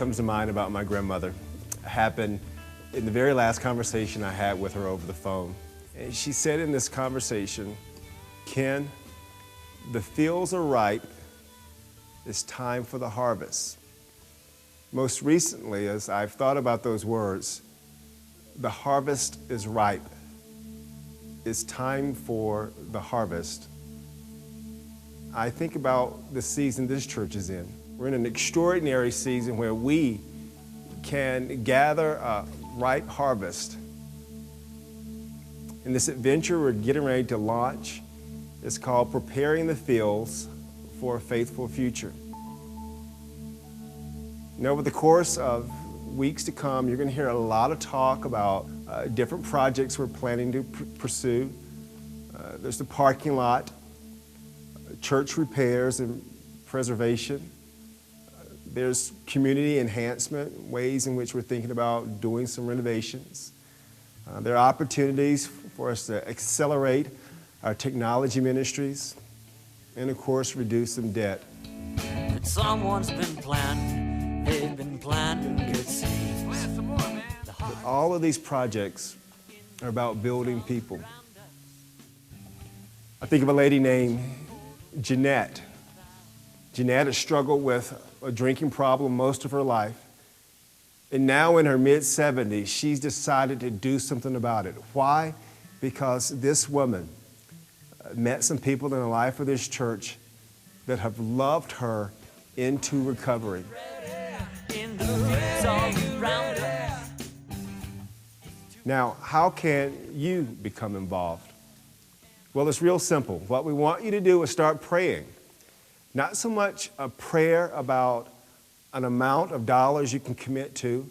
comes to mind about my grandmother happened in the very last conversation I had with her over the phone. And she said in this conversation, "Ken, the fields are ripe. It's time for the harvest." Most recently, as I've thought about those words, the harvest is ripe. It's time for the harvest. I think about the season this church is in. We're in an extraordinary season where we can gather a ripe harvest. And this adventure we're getting ready to launch is called Preparing the Fields for a Faithful Future. And over the course of weeks to come, you're going to hear a lot of talk about different projects we're planning to pursue. There's the parking lot, church repairs and preservation. There's community enhancement, ways in which we're thinking about doing some renovations. There are opportunities for us to accelerate our technology ministries and, of course, reduce some debt. Someone's been planting, they've been planting good seeds. Plant some more, man. But all of these projects are about building people. I think of a lady named Jeanette. Jeanette has struggled with a drinking problem most of her life. And now in her mid-70s, she's decided to do something about it. Why? Because this woman met some people in the life of this church that have loved her into recovery. Now, how can you become involved? Well, it's real simple. What we want you to do is start praying. Not so much a prayer about an amount of dollars you can commit to,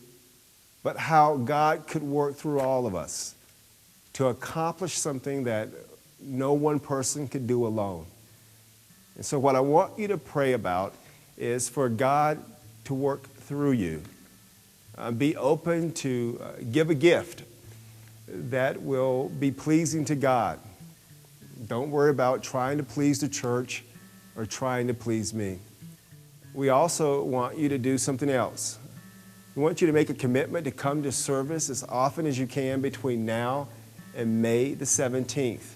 but how God could work through all of us to accomplish something that no one person could do alone. And so what I want you to pray about is for God to work through you. Be open to give a gift that will be pleasing to God. Don't worry about trying to please the church or trying to please me. We also want you to do something else. We want you to make a commitment to come to service as often as you can between now and May the 17th.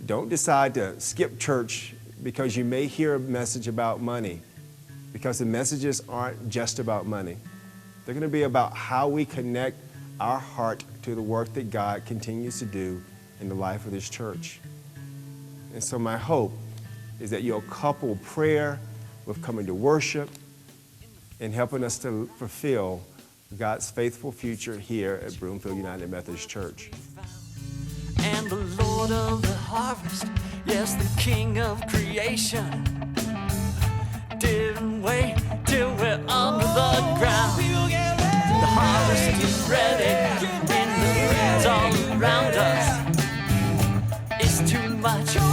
Don't decide to skip church because you may hear a message about money, because the messages aren't just about money. They're going to be about how we connect our heart to the work that God continues to do in the life of this church. And so my hope is that you'll couple prayer with coming to worship and helping us to fulfill God's faithful future here at Broomfield United Methodist Church. And the Lord of the harvest, yes, the King of creation, didn't wait till we're under the ground. The harvest is ready in the fields all around us. It's too much.